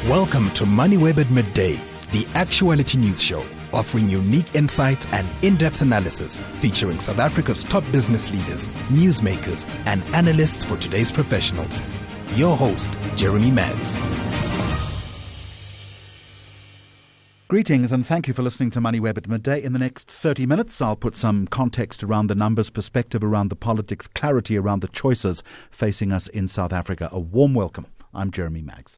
Welcome to Moneyweb at Midday, the actuality news show, offering unique insights and in-depth analysis featuring South Africa's top business leaders, newsmakers, and analysts for today's professionals. Your host, Jeremy Maggs. Greetings and thank you for listening to Moneyweb at Midday. In the next 30 minutes, I'll put some context around the numbers, perspective around the politics, clarity around the choices facing us in South Africa. A warm welcome. I'm Jeremy Maggs.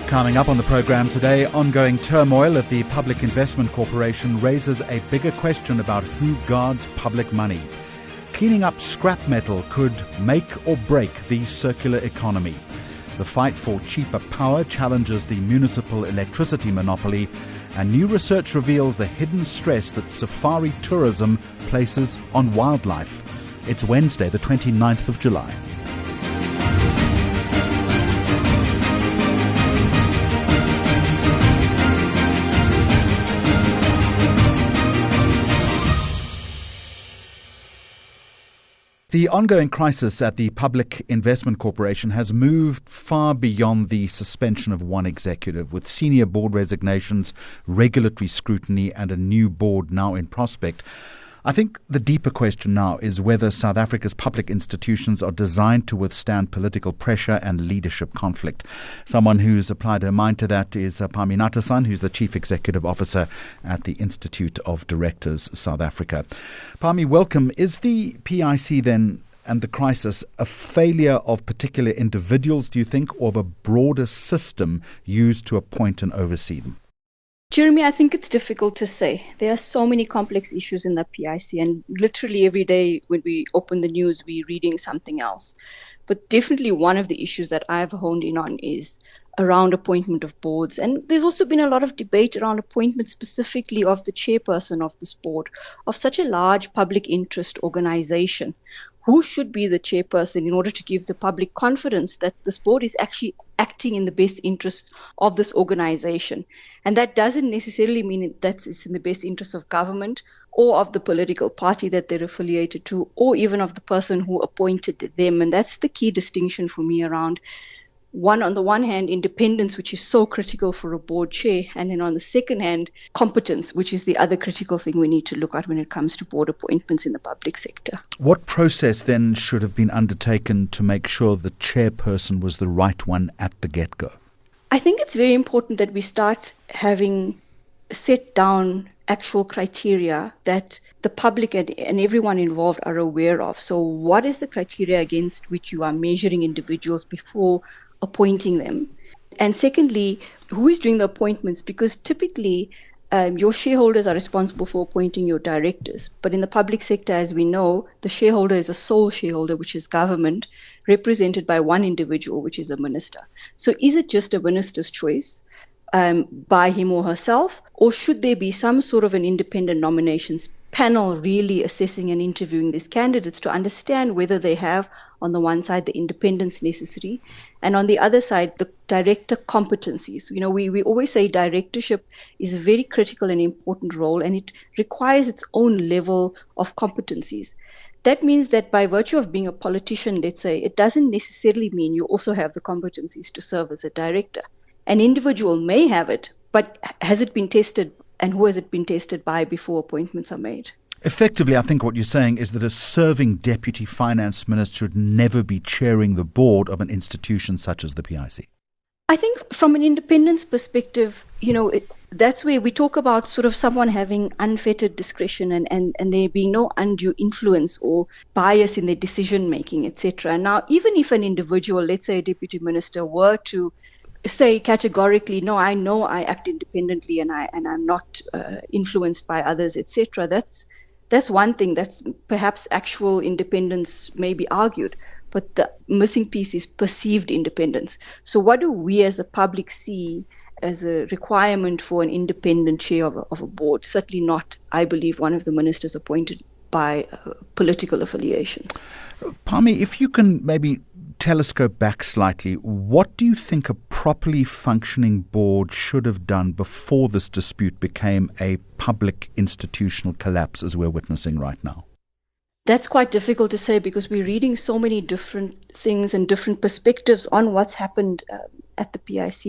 Coming up on the program today, ongoing turmoil at the Public Investment Corporation raises a bigger question about who guards public money. Cleaning up scrap metal could make or break the circular economy. The fight for cheaper power challenges the municipal electricity monopoly, and new research reveals the hidden stress that safari tourism places on wildlife. It's Wednesday, the 29th of July. The ongoing crisis at the Public Investment Corporation has moved far beyond the suspension of one executive, with senior board resignations, regulatory scrutiny, and a new board now in prospect. I think the deeper question now is whether South Africa's public institutions are designed to withstand political pressure and leadership conflict. Someone who's applied her mind to that is Phami Natasan, who's the Chief Executive Officer at the Institute of Directors South Africa. Phami, welcome. Is the PIC then and the crisis a failure of particular individuals, do you think, or of a broader system used to appoint and oversee them? Jeremy, I think it's difficult to say. There are so many complex issues in the PIC, and literally every day when we open the news, we're reading something else. But definitely one of the issues that I've honed in on is around appointment of boards. And there's also been a lot of debate around appointment specifically of the chairperson of this board of such a large public interest organization. Who should be the chairperson in order to give the public confidence that this board is actually acting in the best interest of this organization? And that doesn't necessarily mean that it's in the best interest of government or of the political party that they're affiliated to, or even of the person who appointed them. And that's the key distinction for me around on the one hand, independence, which is so critical for a board chair, and then on the second hand, competence, which is the other critical thing we need to look at when it comes to board appointments in the public sector. What process then should have been undertaken to make sure the chairperson was the right one at the get-go? I think it's very important that we start having set down actual criteria that the public and everyone involved are aware of. So what is the criteria against which you are measuring individuals before appointing them? And secondly, who is doing the appointments? Because typically your shareholders are responsible for appointing your directors. But in the public sector, as we know, the shareholder is a sole shareholder, which is government, represented by one individual, which is a minister. So is it just a minister's choice by him or herself? Or should there be some sort of an independent nominations panel really assessing and interviewing these candidates to understand whether they have, on the one side, the independence necessary, and on the other side, the director competencies. You know, we always say directorship is a very critical and important role, and it requires its own level of competencies. That means that by virtue of being a politician, let's say, it doesn't necessarily mean you also have the competencies to serve as a director. An individual may have it, but has it been tested, and who has it been tested by before appointments are made? Effectively, I think what you're saying is that a serving deputy finance minister should never be chairing the board of an institution such as the PIC. I think from an independence perspective, that's where we talk about sort of someone having unfettered discretion and there being no undue influence or bias in their decision making, etc. Now, even if an individual, let's say a deputy minister, were to say categorically, no, I know I act independently and I'm not influenced by others, etc. That's one thing. That's perhaps actual independence may be argued, but the missing piece is perceived independence. So what do we as the public see as a requirement for an independent chair of a board? Certainly not, I believe, one of the ministers appointed by political affiliations. Phami, if you can maybe telescope back slightly, what do you think a properly functioning board should have done before this dispute became a public institutional collapse as we're witnessing right now? That's quite difficult to say because we're reading so many different things and different perspectives on what's happened at the PIC,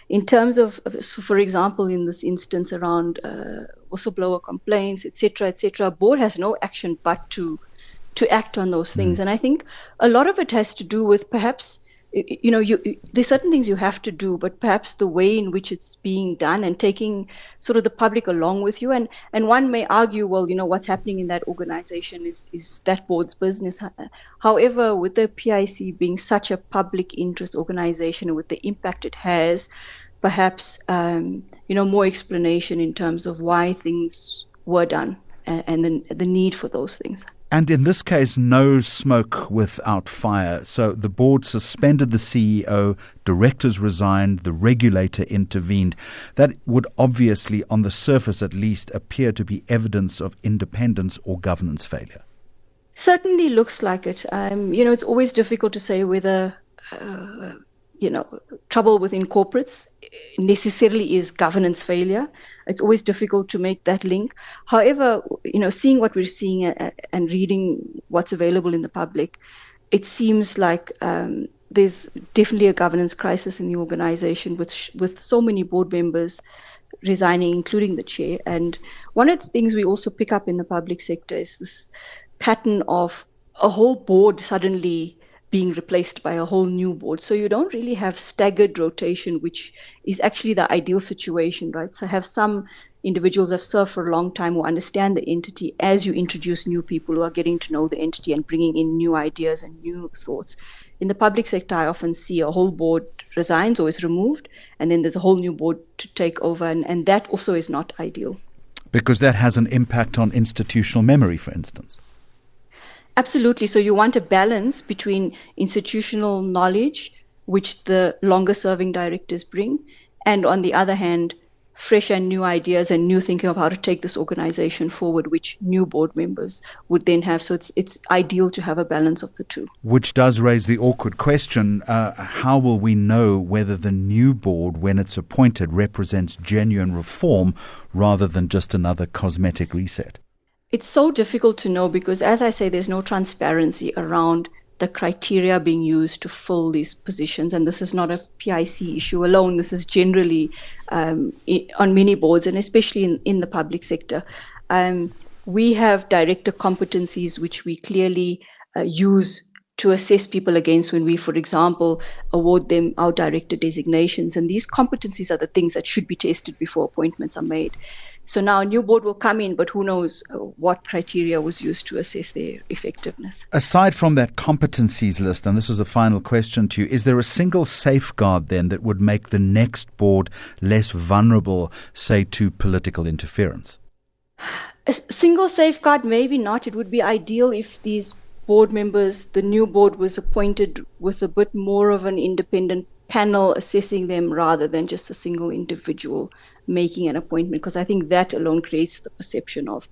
in terms of, so for example, in this instance around whistleblower complaints, etc., board has no action but to act on those things. And I think a lot of it has to do with perhaps, there's certain things you have to do, but perhaps the way in which it's being done and taking sort of the public along with you. And one may argue, well, what's happening in that organization is that board's business. However, with the PIC being such a public interest organization and with the impact it has, perhaps, more explanation in terms of why things were done and the need for those things. And in this case, no smoke without fire. So the board suspended the CEO, directors resigned, the regulator intervened. That would obviously, on the surface at least, appear to be evidence of independence or governance failure. Certainly looks like it. It's always difficult to say whether, trouble within corporates necessarily is governance failure. It's always difficult to make that link. However, seeing what we're seeing and reading what's available in the public, it seems like there's definitely a governance crisis in the organization with so many board members resigning, including the chair. And one of the things we also pick up in the public sector is this pattern of a whole board suddenly being replaced by a whole new board. So you don't really have staggered rotation, which is actually the ideal situation, right? So have some individuals who have served for a long time who understand the entity as you introduce new people who are getting to know the entity and bringing in new ideas and new thoughts. In the public sector, I often see a whole board resigns or is removed, and then there's a whole new board to take over, and that also is not ideal. Because that has an impact on institutional memory, for instance. Absolutely. So you want a balance between institutional knowledge, which the longer serving directors bring, and on the other hand, fresh and new ideas and new thinking of how to take this organization forward, which new board members would then have. So it's ideal to have a balance of the two. Which does raise the awkward question, how will we know whether the new board, when it's appointed, represents genuine reform rather than just another cosmetic reset? It's so difficult to know because, as I say, there's no transparency around the criteria being used to fill these positions. And this is not a PIC issue alone. This is generally on many boards, and especially in the public sector. We have director competencies which we clearly use to assess people against when we, for example, award them our director designations. And these competencies are the things that should be tested before appointments are made. So now a new board will come in, but who knows what criteria was used to assess their effectiveness. Aside from that competencies list, and this is a final question to you, is there a single safeguard then that would make the next board less vulnerable, say, to political interference? A single safeguard, maybe not. It would be ideal if these board members, the new board was appointed with a bit more of an independent panel assessing them rather than just a single individual making an appointment, because I think that alone creates the perception of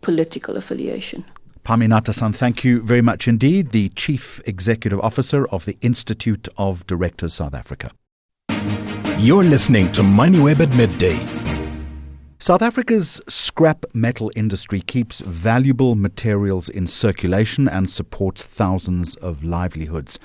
political affiliation. Paminata-san, thank you very much indeed, the Chief Executive Officer of the Institute of Directors South Africa. You're listening to Moneyweb at Midday. South Africa's scrap metal industry keeps valuable materials in circulation and supports thousands of livelihoods.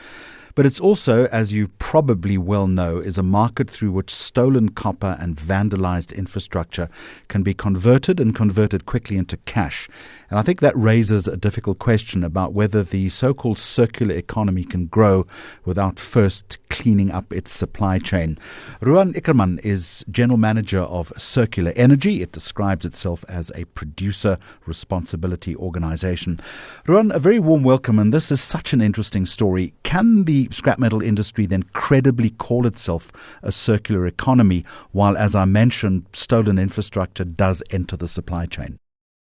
But it's also, as you probably well know, is a market through which stolen copper and vandalized infrastructure can be converted quickly into cash. And I think that raises a difficult question about whether the so-called circular economy can grow without first cleaning up its supply chain. Ruan Ickerman is General Manager of Circular Energy. It describes itself as a producer responsibility organization. Ruan, a very warm welcome, and this is such an interesting story. Can the scrap metal industry then credibly call itself a circular economy while, as I mentioned, stolen infrastructure does enter the supply chain?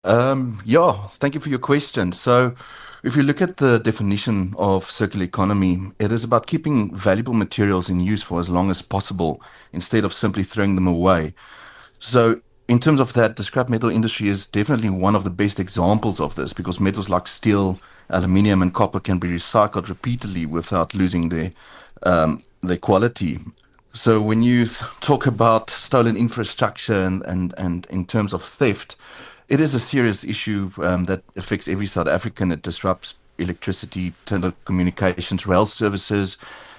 Thank you for your question. So if you look at the definition of circular economy, it is about keeping valuable materials in use for as long as possible instead of simply throwing them away. So in terms of that, the scrap metal industry is definitely one of the best examples of this, because metals like steel aluminium and copper can be recycled repeatedly without losing their quality. So when you talk about stolen infrastructure and in terms of theft, it is a serious issue that affects every South African. It disrupts electricity, telecommunications, rail services,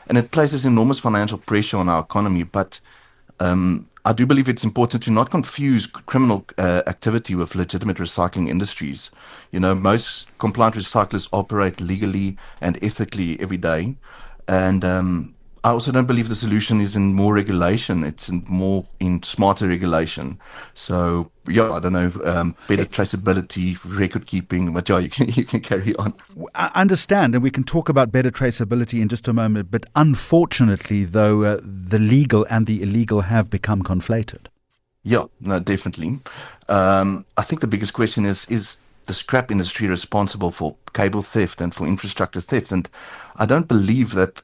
and it places enormous financial pressure on our economy. But I do believe it's important to not confuse criminal activity with legitimate recycling industries. You know, most compliant recyclers operate legally and ethically every day. And I also don't believe the solution is in more regulation. It's more in smarter regulation. So, yeah, I don't know, better traceability, record keeping, but yeah, you can carry on. I understand, and we can talk about better traceability in just a moment, but unfortunately, though, the legal and the illegal have become conflated. Yeah, no, definitely. I think the biggest question is the scrap industry responsible for cable theft and for infrastructure theft? And I don't believe that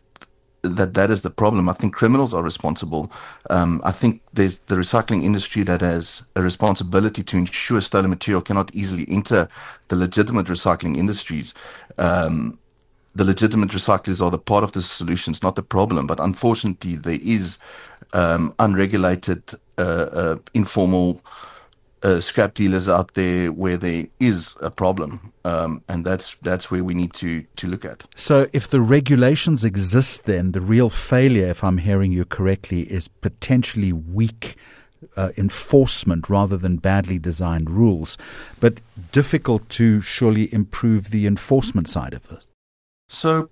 is the problem. I think criminals are responsible. I think there's the recycling industry that has a responsibility to ensure stolen material cannot easily enter the legitimate recycling industries. The legitimate recyclers are the part of the solutions, not the problem. But unfortunately, there is unregulated, informal scrap dealers out there where there is a problem, and that's where we need to look at. So if the regulations exist, then the real failure, if I'm hearing you correctly, is potentially weak enforcement rather than badly designed rules, but difficult to surely improve the enforcement side of this. So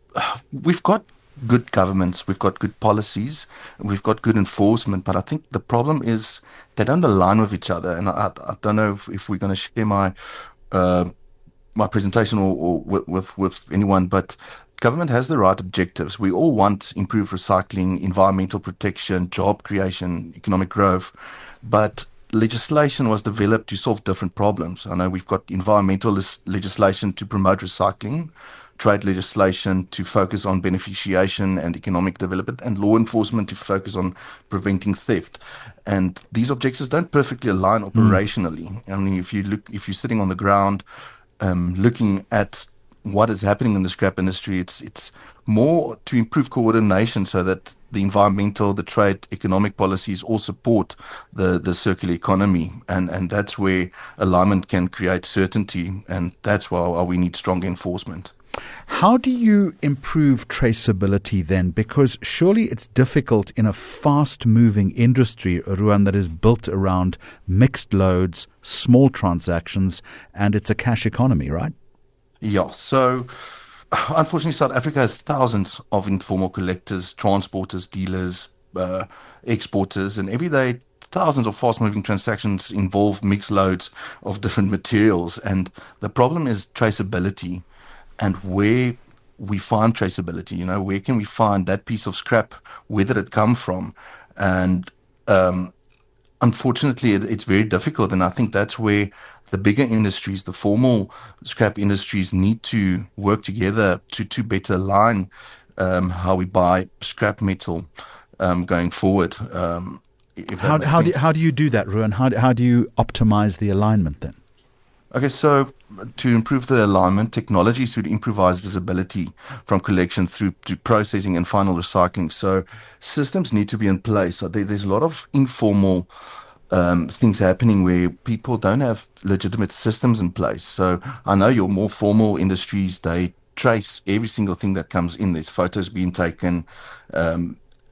we've got good governments, we've got good policies, we've got good enforcement, but I think the problem is they don't align with each other. And I don't know if we're going to share my presentation or with anyone, but government has the right objectives. We all want improved recycling, environmental protection, job creation, economic growth, but legislation was developed to solve different problems. I know we've got environmental legislation to promote recycling, trade legislation to focus on beneficiation and economic development, and law enforcement to focus on preventing theft. And these objectives don't perfectly align operationally. I mean, if you're sitting on the ground, looking at what is happening in the scrap industry, it's more to improve coordination so that the environmental, the trade, economic policies all support the circular economy. And that's where alignment can create certainty, and that's why we need strong enforcement. How do you improve traceability then? Because surely it's difficult in a fast-moving industry, Ruan, that is built around mixed loads, small transactions, and it's a cash economy, right? Yeah, so unfortunately South Africa has thousands of informal collectors, transporters, dealers, exporters, and every day thousands of fast-moving transactions involve mixed loads of different materials. And the problem is traceability. And where we find traceability, you know, where can we find that piece of scrap, where did it come from? And unfortunately, it's very difficult. And I think that's where the bigger industries, the formal scrap industries, need to work together to better align how we buy scrap metal going forward. How do you do that, Ruan? How do you optimize the alignment then? Okay, so to improve the alignment, technology should improvise visibility from collection through to processing and final recycling. So systems need to be in place. So there's a lot of informal things happening where people don't have legitimate systems in place. So I know your more formal industries, they trace every single thing that comes in. There's photos being taken,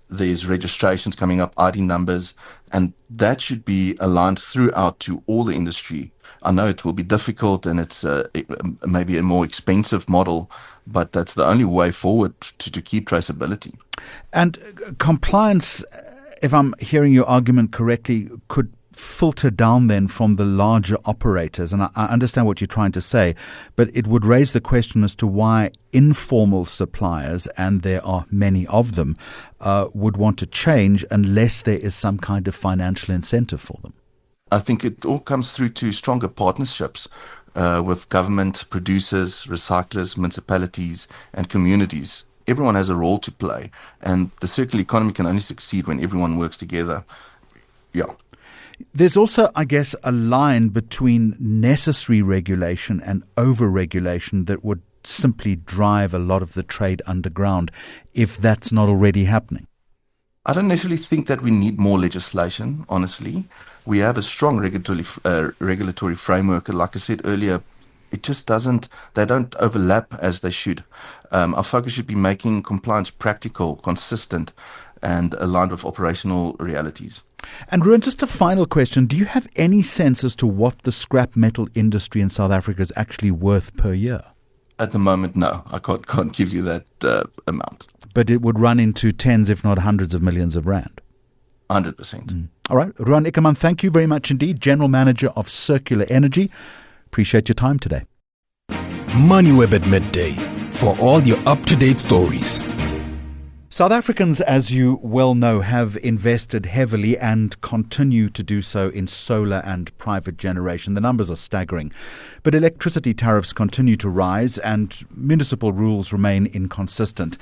there's registrations coming up, ID numbers, and that should be aligned throughout to all the industry. I know it will be difficult and it's maybe a more expensive model, but that's the only way forward to keep traceability. And compliance, if I'm hearing your argument correctly, could filter down then from the larger operators. And I understand what you're trying to say, but it would raise the question as to why informal suppliers, and there are many of them, would want to change unless there is some kind of financial incentive for them. I think it all comes through to stronger partnerships with government, producers, recyclers, municipalities, and communities. Everyone has a role to play, and the circular economy can only succeed when everyone works together. Yeah. There's also, I guess, a line between necessary regulation and over-regulation that would simply drive a lot of the trade underground if that's not already happening? I don't necessarily think that we need more legislation, honestly. We have a strong regulatory framework. Like I said earlier, they don't overlap as they should. Our focus should be making compliance practical, consistent, and aligned with operational realities. And Ruan, just a final question. Do you have any sense as to what the scrap metal industry in South Africa is actually worth per year? At the moment, no. I can't give you that amount. But it would run into tens, if not hundreds of millions of rand. 100%. All right. Ruan Ickerman, thank you very much indeed. General Manager of Circular Energy. Appreciate your time today. Moneyweb at midday for all your up-to-date stories. South Africans, as you well know, have invested heavily and continue to do so in solar and private generation. The numbers are staggering. But electricity tariffs continue to rise and municipal rules remain inconsistent.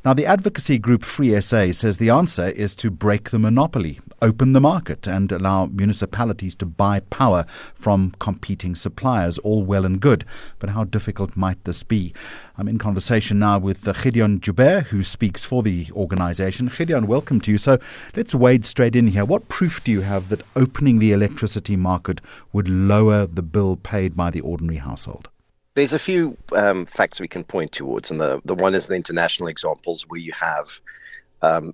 Now, the advocacy group Free SA says the answer is to break the monopoly, open the market and allow municipalities to buy power from competing suppliers. All well and good. But how difficult might this be? I'm in conversation now with Gideon Joubert, who speaks for the organisation. Gideon, welcome to you. So let's wade straight in here. What proof do you have that opening the electricity market would lower the bill paid by the ordinary household? There's a few facts we can point towards, and the one is the international examples where you have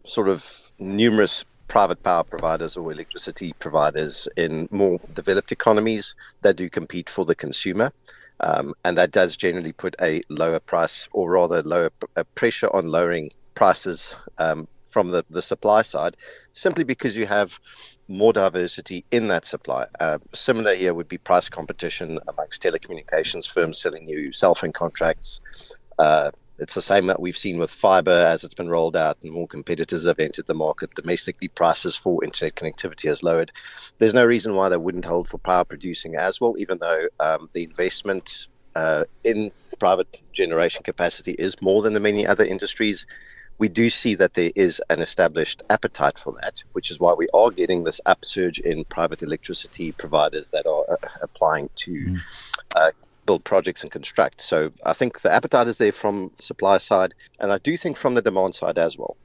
sort of numerous private power providers or electricity providers in more developed economies that do compete for the consumer. And that does generally put a lower price, or rather lower pressure on lowering prices from the supply side, simply because you have more diversity in that supply. Similar here would be price competition amongst telecommunications firms selling you cell phone contracts. It's the same that we've seen with fiber as it's been rolled out and more competitors have entered the market. Domestically, prices for internet connectivity has lowered. There's no reason why they wouldn't hold for power producing as well, even though the investment in private generation capacity is more than the many other industries. We do see that there is an established appetite for that, which is why we are getting this upsurge in private electricity providers that are applying to build projects and construct. So I think the appetite is there from the supply side, and I do think from the demand side as well.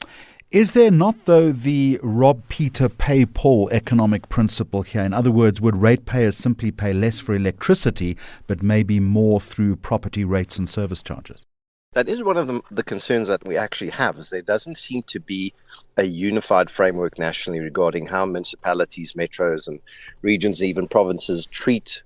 Is there not, though, the rob Peter, pay Paul economic principle here? In other words, would ratepayers simply pay less for electricity, but maybe more through property rates and service charges? That is one of the concerns that we actually have, is there doesn't seem to be a unified framework nationally regarding how municipalities, metros and regions, even provinces treat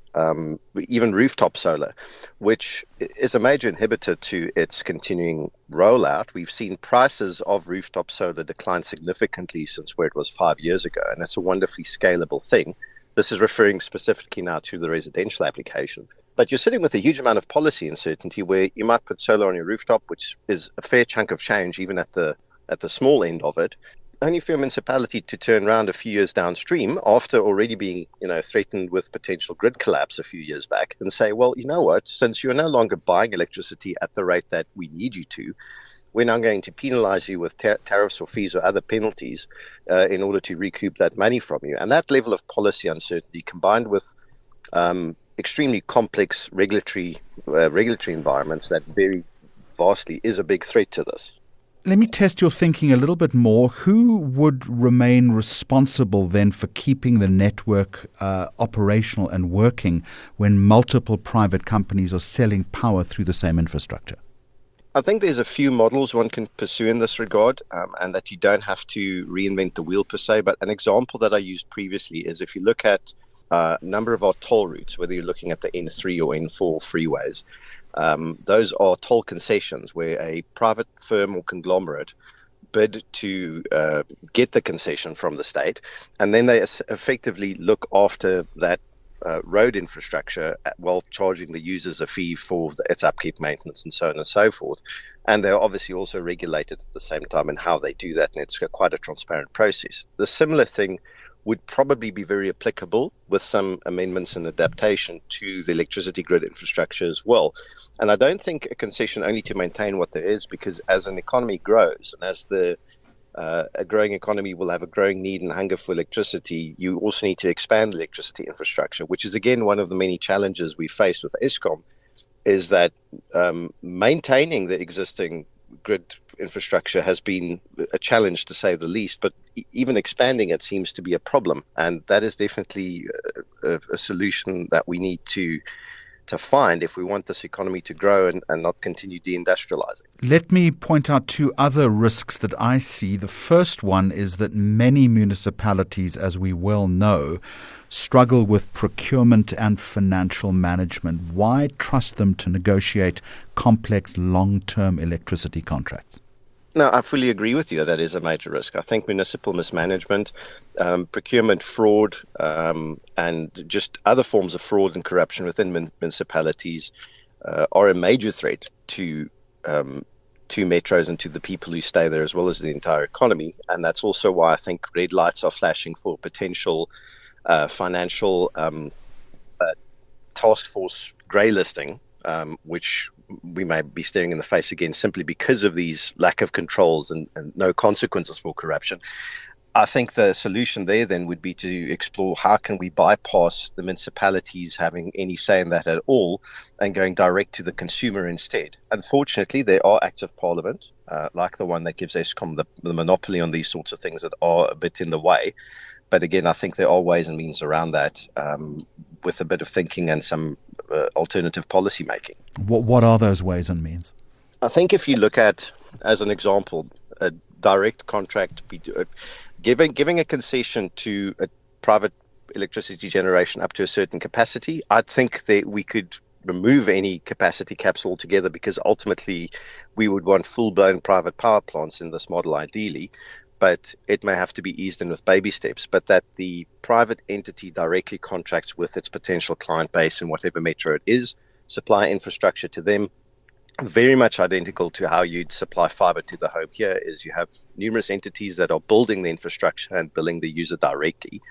even rooftop solar, which is a major inhibitor to its continuing rollout. We've seen prices of rooftop solar decline significantly since where it was 5 years ago, and that's a wonderfully scalable thing. This is referring specifically now to the residential application. But you're sitting with a huge amount of policy uncertainty where you might put solar on your rooftop, which is a fair chunk of change, even at the small end of it, only for a municipality to turn around a few years downstream after already being, threatened with potential grid collapse a few years back and say, well, you know what, since you're no longer buying electricity at the rate that we need you to, we're now going to penalize you with tariffs or fees or other penalties in order to recoup that money from you. And that level of policy uncertainty combined with extremely complex regulatory environments that vary vastly is a big threat to this. Let me test your thinking a little bit more. Who would remain responsible then for keeping the network operational and working when multiple private companies are selling power through the same infrastructure? I think there's a few models one can pursue in this regard, and that you don't have to reinvent the wheel per se. But an example that I used previously is if you look at a number of our toll routes, whether you're looking at the N3 or N4 freeways, those are toll concessions where a private firm or conglomerate bid to get the concession from the state, and then they effectively look after that road infrastructure while charging the users a fee for its upkeep, maintenance, and so on and so forth. And they're obviously also regulated at the same time in how they do that, and it's quite a transparent process. The similar thing would probably be very applicable with some amendments and adaptation to the electricity grid infrastructure as well. And I don't think a concession only to maintain what there is, because as an economy grows and as a growing economy will have a growing need and hunger for electricity, you also need to expand electricity infrastructure, which is again one of the many challenges we face with Eskom, is that maintaining the existing grid infrastructure has been a challenge, to say the least, but even expanding it seems to be a problem. And that is definitely a solution that we need to find if we want this economy to grow and not continue deindustrializing. Let me point out two other risks that I see. The first one is that many municipalities, as we well know, struggle with procurement and financial management. Why trust them to negotiate complex long-term electricity contracts? No, I fully agree with you. That is a major risk. I think municipal mismanagement, procurement fraud, and just other forms of fraud and corruption within municipalities are a major threat to metros and to the people who stay there, as well as the entire economy. And that's also why I think red lights are flashing for potential financial task force grey listing, which we may be staring in the face again simply because of these lack of controls and no consequences for corruption. I think the solution there then would be to explore how can we bypass the municipalities having any say in that at all and going direct to the consumer instead. Unfortunately, there are acts of parliament, like the one that gives Eskom the monopoly on these sorts of things, that are a bit in the way. But again, I think there are ways and means around that with a bit of thinking and some alternative policy making. What are those ways and means? I think if you look at, as an example, a direct contract, giving a concession to a private electricity generation up to a certain capacity, I think that we could remove any capacity caps altogether, because ultimately we would want full-blown private power plants in this model ideally. But it may have to be eased in with baby steps, but that the private entity directly contracts with its potential client base in whatever metro it is, supply infrastructure to them, very much identical to how you'd supply fiber to the home here, is you have numerous entities that are building the infrastructure and billing the user directly,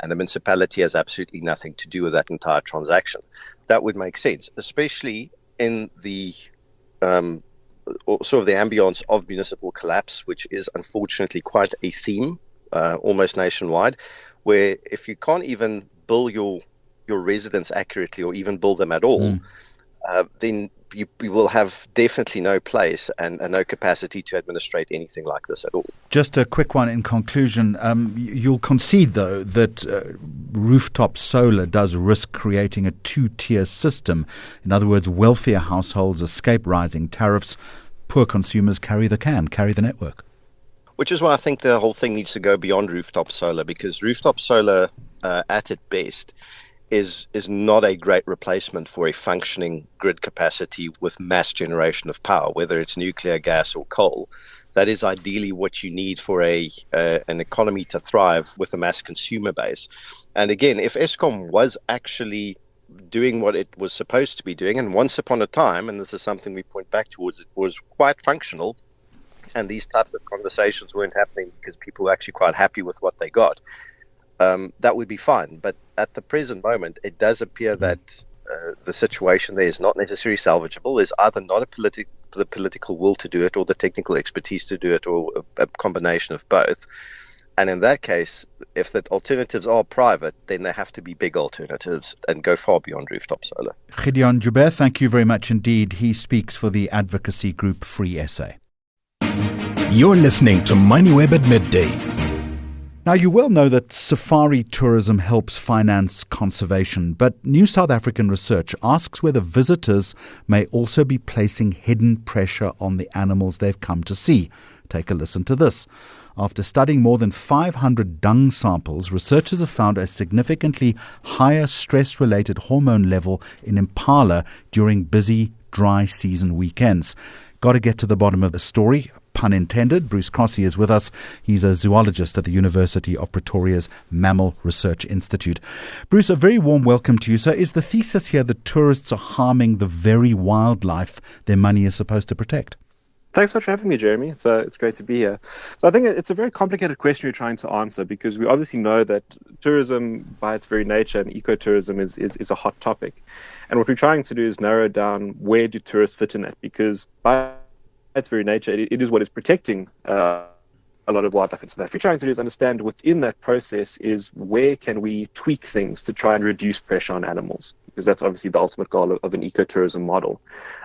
and the municipality has absolutely nothing to do with that entire transaction. That would make sense, especially in the sort of the ambience of municipal collapse, which is unfortunately quite a theme, almost nationwide, where if you can't even bill your residents accurately or even bill them at all, then you will have definitely no place and no capacity to administrate anything like this at all. Just a quick one in conclusion. You'll concede, though, that rooftop solar does risk creating a two-tier system. In other words, wealthier households escape rising tariffs. Poor consumers carry the network. Which is why I think the whole thing needs to go beyond rooftop solar, because rooftop solar, at its best, is not a great replacement for a functioning grid capacity with mass generation of power, whether it's nuclear, gas, or coal. That is ideally what you need for an economy to thrive with a mass consumer base. And again, if Eskom was actually doing what it was supposed to be doing, and once upon a time, and this is something we point back towards, it was quite functional, and these types of conversations weren't happening because people were actually quite happy with what they got, that would be fine. But at the present moment, it does appear that the situation there is not necessarily salvageable. There's either not the political will to do it, or the technical expertise to do it, or a combination of both. And in that case, if the alternatives are private, then they have to be big alternatives and go far beyond rooftop solar. Gideon Joubert, thank you very much indeed. He speaks for the advocacy group Free SA. You're listening to Moneyweb at Midday. Now, you well know that safari tourism helps finance conservation, but new South African research asks whether visitors may also be placing hidden pressure on the animals they've come to see. Take a listen to this. After studying more than 500 dung samples, researchers have found a significantly higher stress-related hormone level in impala during busy, dry season weekends. Got to get to the bottom of the story. Pun intended. Bruce Crossy is with us. He's a zoologist at the University of Pretoria's Mammal Research Institute. Bruce, a very warm welcome to you. So is the thesis here that tourists are harming the very wildlife their money is supposed to protect? Thanks so much for having me, Jeremy. It's great to be here. So I think it's a very complicated question you're trying to answer, because we obviously know that tourism, by its very nature, and ecotourism is a hot topic. And what we're trying to do is narrow down where do tourists fit in that, because by its very nature, it is what is protecting a lot of wildlife in South Africa. What we're trying to do is understand within that process is where can we tweak things to try and reduce pressure on animals. because that's obviously the ultimate goal of an ecotourism model.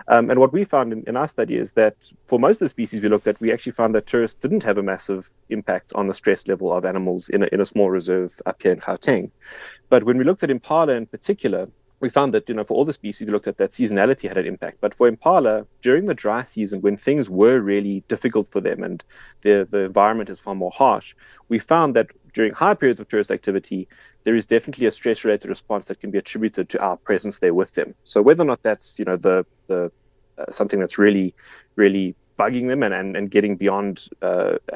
And what we found in our study is that for most of the species we looked at, we actually found that tourists didn't have a massive impact on the stress level of animals in a small reserve up here in Gauteng. But when we looked at impala in particular, we found that, for all the species we looked at, that seasonality had an impact. But for impala, during the dry season, when things were really difficult for them and the environment is far more harsh, we found that during high periods of tourist activity, there is definitely a stress-related response that can be attributed to our presence there with them. So whether or not that's, the something that's really, really bugging them and getting beyond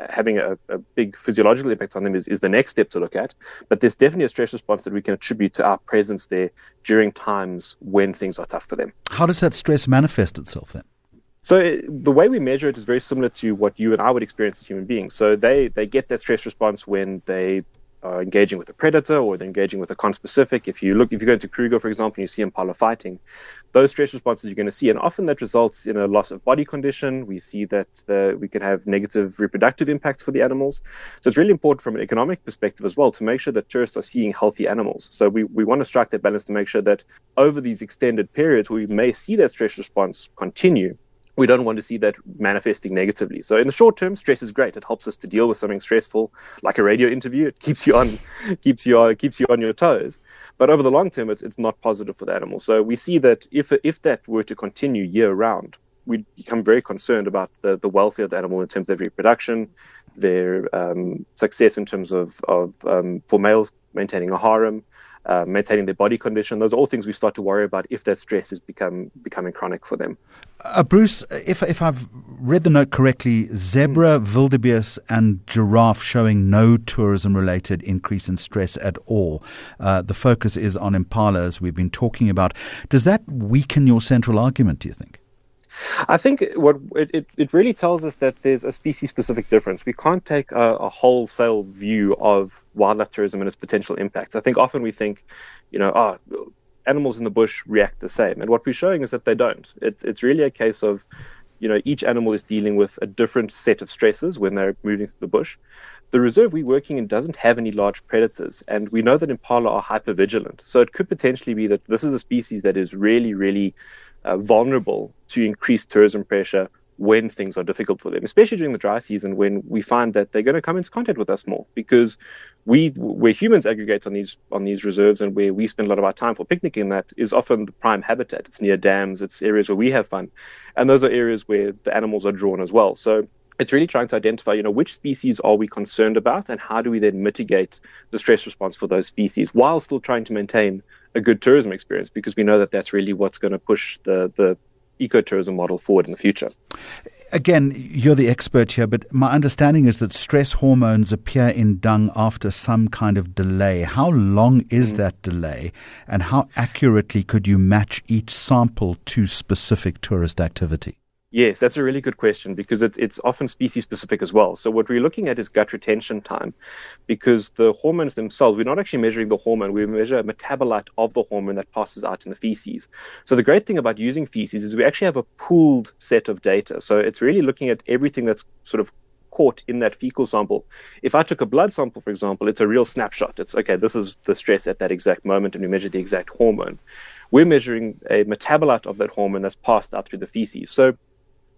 having a big physiological impact on them is the next step to look at. But there's definitely a stress response that we can attribute to our presence there during times when things are tough for them. How does that stress manifest itself then? So the way we measure it is very similar to what you and I would experience as human beings. So they get that stress response when they are engaging with a predator or they're engaging with a conspecific. If you go into Kruger, for example, and you see impala fighting, those stress responses you're going to see, and often that results in a loss of body condition. We see that we can have negative reproductive impacts for the animals. So it's really important from an economic perspective as well to make sure that tourists are seeing healthy animals. So we want to strike that balance to make sure that over these extended periods where we may see that stress response continue, we don't want to see that manifesting negatively. So in the short term, stress is great. It helps us to deal with something stressful, like a radio interview. It keeps you on your toes. But over the long term, it's not positive for the animal. So we see that if that were to continue year round, we'd become very concerned about the welfare of the animal in terms of reproduction, their success in terms of for males maintaining a harem, maintaining their body condition. Those are all things we start to worry about if that stress is becoming chronic for them. Bruce, if I've read the note correctly, zebra, wildebeest and giraffe showing no tourism-related increase in stress at all. The focus is on impala, as we've been talking about. Does that weaken your central argument, do you think? I think what it really tells us that there's a species-specific difference. We can't take a wholesale view of wildlife tourism and its potential impacts. I think often we think, animals in the bush react the same, and what we're showing is that they don't. It's really a case of, each animal is dealing with a different set of stresses when they're moving through the bush. The reserve we're working in doesn't have any large predators, and we know that impala are hypervigilant. So it could potentially be that this is a species that is really, really vulnerable to increased tourism pressure when things are difficult for them, especially during the dry season when we find that they're going to come into contact with us more, because where humans aggregate on these reserves and where we spend a lot of our time for picnicking, that is often the prime habitat. It's near dams, it's areas where we have fun, and those are areas where the animals are drawn as well. So it's really trying to identify, which species are we concerned about and how do we then mitigate the stress response for those species while still trying to maintain a good tourism experience, because we know that that's really what's going to push the ecotourism model forward in the future. Again, you're the expert here, but my understanding is that stress hormones appear in dung after some kind of delay. How long is that delay, and how accurately could you match each sample to specific tourist activity? Yes, that's a really good question, because it's often species-specific as well. So what we're looking at is gut retention time, because the hormones themselves, we're not actually measuring the hormone, we measure a metabolite of the hormone that passes out in the feces. So the great thing about using feces is we actually have a pooled set of data. So it's really looking at everything that's sort of caught in that fecal sample. If I took a blood sample, for example, it's a real snapshot. It's, okay, this is the stress at that exact moment, and we measure the exact hormone. We're measuring a metabolite of that hormone that's passed out through the feces. So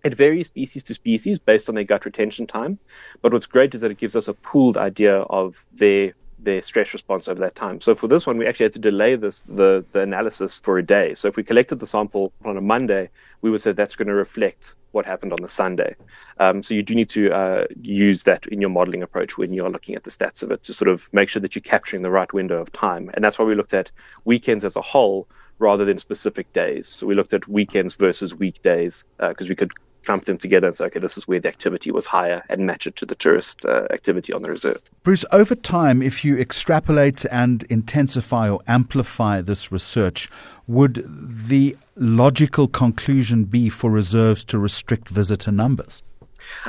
it varies species to species based on their gut retention time, but what's great is that it gives us a pooled idea of their stress response over that time. So for this one, we actually had to delay the analysis for a day. So if we collected the sample on a Monday, we would say that's going to reflect what happened on the Sunday. So you do need to use that in your modeling approach when you're looking at the stats of it to sort of make sure that you're capturing the right window of time. And that's why we looked at weekends as a whole rather than specific days. So we looked at weekends versus weekdays because we could clump them together and say, okay, this is where the activity was higher, and match it to the tourist activity on the reserve. Bruce, over time, if you extrapolate and intensify or amplify this research, would the logical conclusion be for reserves to restrict visitor numbers?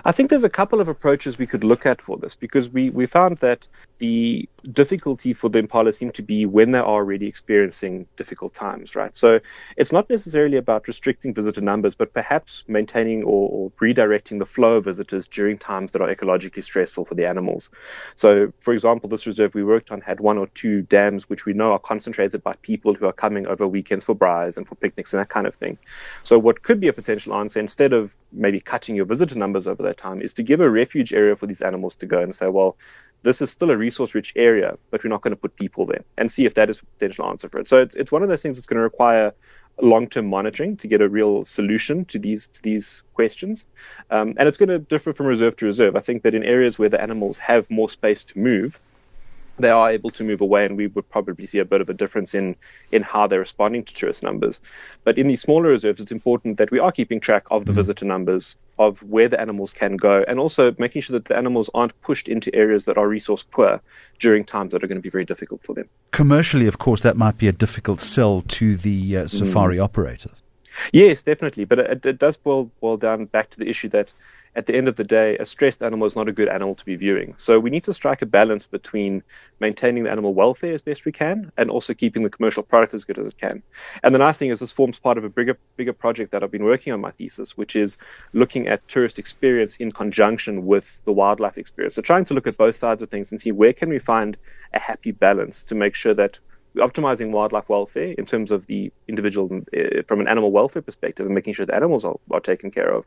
I think there's a couple of approaches we could look at for this, because we found that the difficulty for the impala seemed to be when they are already experiencing difficult times, right? So it's not necessarily about restricting visitor numbers, but perhaps maintaining or redirecting the flow of visitors during times that are ecologically stressful for the animals. So, for example, this reserve we worked on had 1 or 2 dams which we know are concentrated by people who are coming over weekends for braais and for picnics and that kind of thing. So what could be a potential answer, instead of maybe cutting your visitor numbers over that time, is to give a refuge area for these animals to go and say, well, this is still a resource-rich area, but we're not going to put people there, and see if that is a potential answer for it. So it's one of those things that's going to require long-term monitoring to get a real solution to these questions. And it's going to differ from reserve to reserve. I think that in areas where the animals have more space to move, they are able to move away, and we would probably see a bit of a difference in how they're responding to tourist numbers. But in these smaller reserves, it's important that we are keeping track of the visitor numbers, of where the animals can go, and also making sure that the animals aren't pushed into areas that are resource poor during times that are going to be very difficult for them. Commercially, of course, that might be a difficult sell to the safari operators. Yes, definitely. But it does boil down back to the issue that at the end of the day, a stressed animal is not a good animal to be viewing. So we need to strike a balance between maintaining the animal welfare as best we can and also keeping the commercial product as good as it can. And the nice thing is this forms part of a bigger project that I've been working on my thesis, which is looking at tourist experience in conjunction with the wildlife experience. So trying to look at both sides of things and see where can we find a happy balance to make sure that optimizing wildlife welfare in terms of the individual from an animal welfare perspective and making sure the animals are taken care of,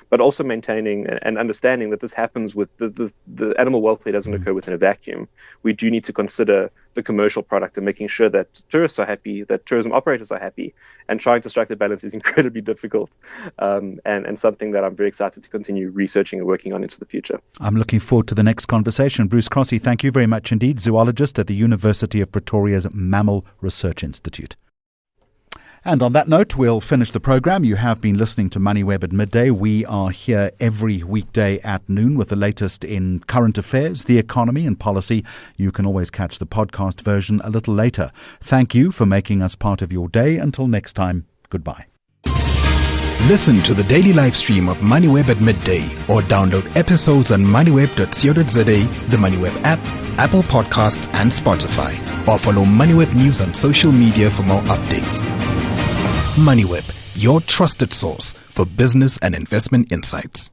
but also maintaining and understanding that this happens with the animal welfare doesn't occur within a vacuum. We do need to consider the commercial product and making sure that tourists are happy, that tourism operators are happy, and trying to strike the balance is incredibly difficult and something that I'm very excited to continue researching and working on into the future. I'm looking forward to the next conversation. Bruce Crossy, thank you very much indeed, zoologist at the University of Pretoria's Mammal Research Institute. And on that note, we'll finish the program. You have been listening to Moneyweb at midday. We are here every weekday at noon with the latest in current affairs, the economy and policy. You can always catch the podcast version a little later. Thank you for making us part of your day. Until next time, goodbye. Listen to the daily live stream of Moneyweb at midday or download episodes on moneyweb.co.za, the Moneyweb app, Apple Podcasts and Spotify, or follow Moneyweb News on social media for more updates. Moneyweb, your trusted source for business and investment insights.